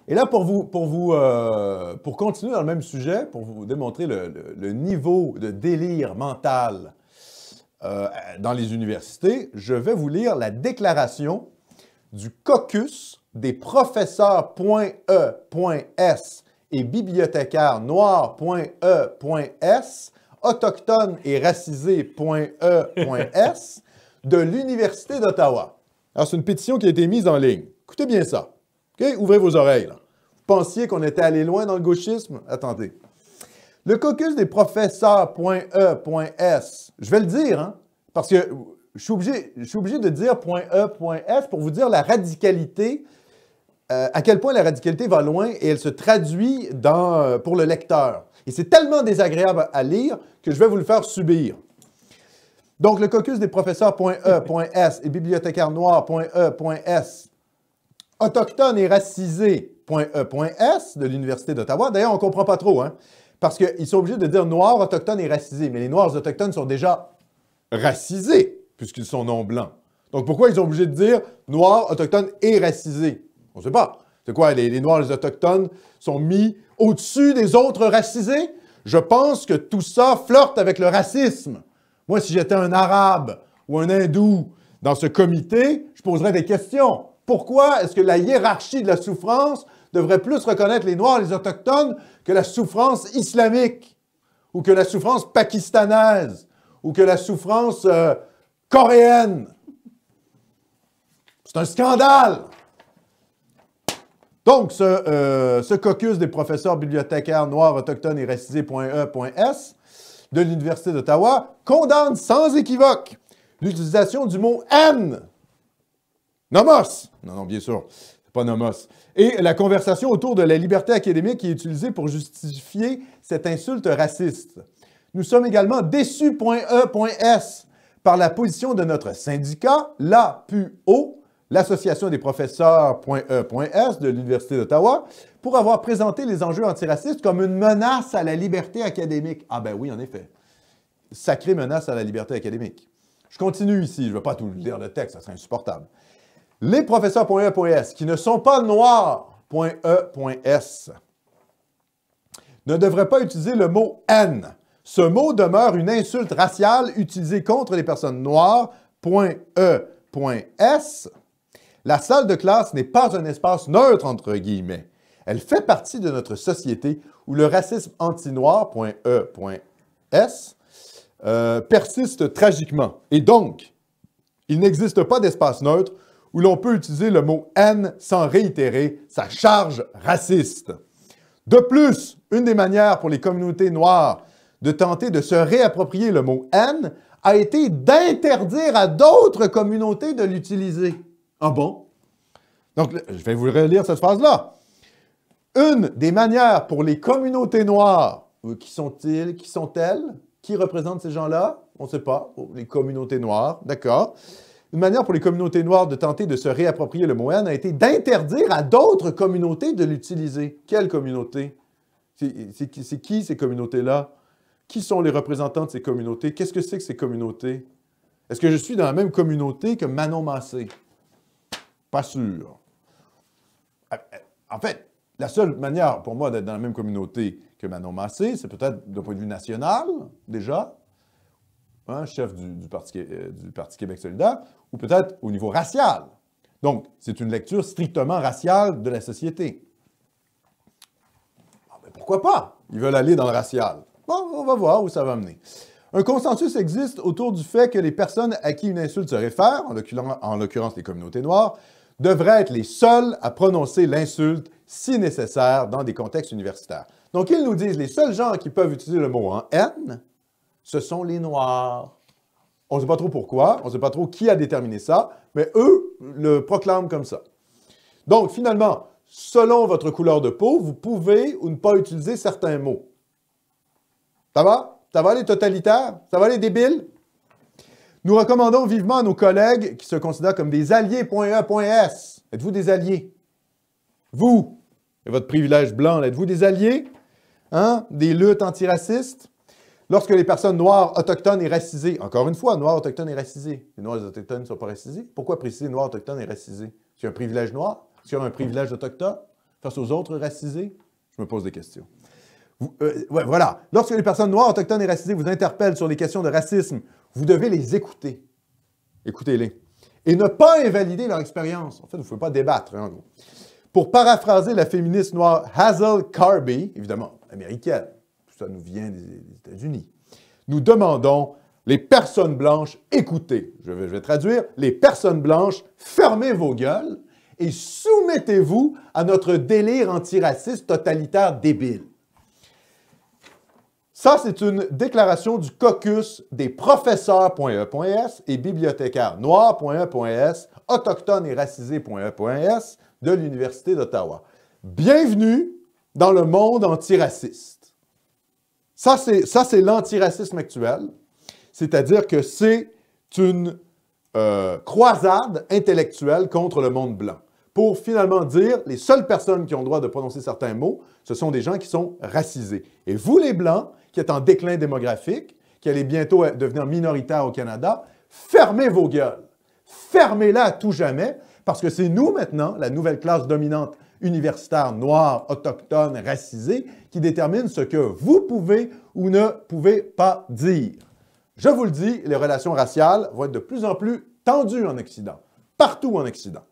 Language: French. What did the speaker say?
Et là, pour continuer dans le même sujet, pour vous démontrer le niveau de délire mental dans les universités, je vais vous lire la déclaration du caucus des professeurs.e.s et bibliothécaires noirs.e.s, autochtones et racisés.e.s de l'Université d'Ottawa. Alors, c'est une pétition qui a été mise en ligne. Écoutez bien ça. Okay? Ouvrez vos oreilles. Là. Vous pensiez qu'on était allé loin dans le gauchisme? Attendez. Le caucus des professeurs.e.s, je vais le dire, hein, parce que je suis obligé de dire .e.s pour vous dire la radicalité, à quel point la radicalité va loin et elle se traduit pour le lecteur. Et c'est tellement désagréable à lire que je vais vous le faire subir. Donc, le caucus des professeurs.e.s et bibliothécaires noirs.e.s, autochtones et racisés.e.s de l'Université d'Ottawa. D'ailleurs, on ne comprend pas trop, hein, parce qu'ils sont obligés de dire noirs, autochtones et racisés. Mais les noirs autochtones sont déjà racisés, puisqu'ils sont non-blancs. Donc, pourquoi ils sont obligés de dire noirs, autochtones et racisés? On ne sait pas. C'est quoi, les noirs et les autochtones sont mis au-dessus des autres racisés? Je pense que tout ça flirte avec le racisme. Moi, si j'étais un arabe ou un hindou dans ce comité, je poserais des questions. Pourquoi est-ce que la hiérarchie de la souffrance devrait plus reconnaître les noirs et les autochtones que la souffrance islamique, ou que la souffrance pakistanaise, ou que la souffrance coréenne? C'est un scandale! Donc, ce caucus des professeurs bibliothécaires noirs, autochtones et racisés.e.s de l'Université d'Ottawa condamne sans équivoque l'utilisation du mot « haine ». Nomos! Non, bien sûr, c'est pas nomos. Et la conversation autour de la liberté académique qui est utilisée pour justifier cette insulte raciste. Nous sommes également déçus.e.s par la position de notre syndicat, l'APUO, l'Association des professeurs.e.s de l'Université d'Ottawa, pour avoir présenté les enjeux antiracistes comme une menace à la liberté académique. Ah ben oui, en effet. Sacrée menace à la liberté académique. Je continue ici, je ne vais pas tout lire le texte, ça serait insupportable. Les professeurs.e.s qui ne sont pas noirs.e.s ne devraient pas utiliser le mot « haine ». Ce mot demeure une insulte raciale utilisée contre les personnes noires.e.s. La salle de classe n'est pas un espace neutre, entre guillemets. Elle fait partie de notre société où le racisme anti-noir.e.s persiste tragiquement. Et donc, il n'existe pas d'espace neutre où l'on peut utiliser le mot « haine » sans réitérer sa charge raciste. De plus, une des manières pour les communautés noires de tenter de se réapproprier le mot « haine » a été d'interdire à d'autres communautés de l'utiliser. Ah bon? Donc, je vais vous relire cette phrase-là. Une des manières pour les communautés noires, qui sont-ils, qui sont-elles, qui représentent ces gens-là? On ne sait pas. Les communautés noires, d'accord. Une manière pour les communautés noires de tenter de se réapproprier le mot « haine » a été d'interdire à d'autres communautés de l'utiliser. Quelle communauté? C'est qui ces communautés-là? Qui sont les représentants de ces communautés? Qu'est-ce que c'est que ces communautés? Est-ce que je suis dans la même communauté que Manon Massé? Pas sûr. En fait, la seule manière pour moi d'être dans la même communauté que Manon Massé, c'est peut-être d'un point de vue national, déjà, hein, chef du Parti Québec solidaire, ou peut-être au niveau racial. Donc, c'est une lecture strictement raciale de la société. Ah, ben pourquoi pas? Ils veulent aller dans le racial. Bon, on va voir où ça va mener. Un consensus existe autour du fait que les personnes à qui une insulte se réfère, en l'occurrence les communautés noires, devraient être les seuls à prononcer l'insulte si nécessaire dans des contextes universitaires. Donc, ils nous disent les seuls gens qui peuvent utiliser le mot en haine, ce sont les Noirs. On ne sait pas trop pourquoi, on ne sait pas trop qui a déterminé ça, mais eux le proclament comme ça. Donc, finalement, selon votre couleur de peau, vous pouvez ou ne pas utiliser certains mots. Ça va? Ça va les totalitaires? Ça va les débiles? Nous recommandons vivement à nos collègues qui se considèrent comme des alliés.e.s. Êtes-vous des alliés? Vous, et votre privilège blanc, êtes-vous des alliés? Hein? Des luttes antiracistes? Lorsque les personnes noires, autochtones et racisées, encore une fois, noirs, autochtones et racisés, les noirs et les autochtones ne sont pas racisés, pourquoi préciser noirs, autochtones et racisés? C'est un privilège noir? Est-ce qu'il y a un privilège autochtone? face aux autres racisés? Je me pose des questions. Ouais, voilà. Lorsque les personnes noires, autochtones et racisées vous interpellent sur des questions de racisme, vous devez les écouter. Écoutez-les. Et ne pas invalider leur expérience. En fait, vous ne pouvez pas débattre, hein, en gros. Pour paraphraser la féministe noire Hazel Carby, évidemment américaine, tout ça nous vient des États-Unis, nous demandons, les personnes blanches, écoutez, je vais traduire, les personnes blanches, fermez vos gueules et soumettez-vous à notre délire antiraciste totalitaire débile. Ça, c'est une déclaration du caucus des professeurs.e.s et bibliothécaires noirs.e.s, autochtones et racisés.e.s de l'Université d'Ottawa. Bienvenue dans le monde antiraciste. Ça, c'est l'antiracisme actuel, c'est-à-dire que c'est une croisade intellectuelle contre le monde blanc, pour finalement dire les seules personnes qui ont le droit de prononcer certains mots, ce sont des gens qui sont racisés. Et vous, les Blancs, qui êtes en déclin démographique, qui allez bientôt devenir minoritaire au Canada, fermez vos gueules. Fermez-la à tout jamais, parce que c'est nous maintenant, la nouvelle classe dominante universitaire noire, autochtone, racisée, qui détermine ce que vous pouvez ou ne pouvez pas dire. Je vous le dis, les relations raciales vont être de plus en plus tendues en Occident, partout en Occident.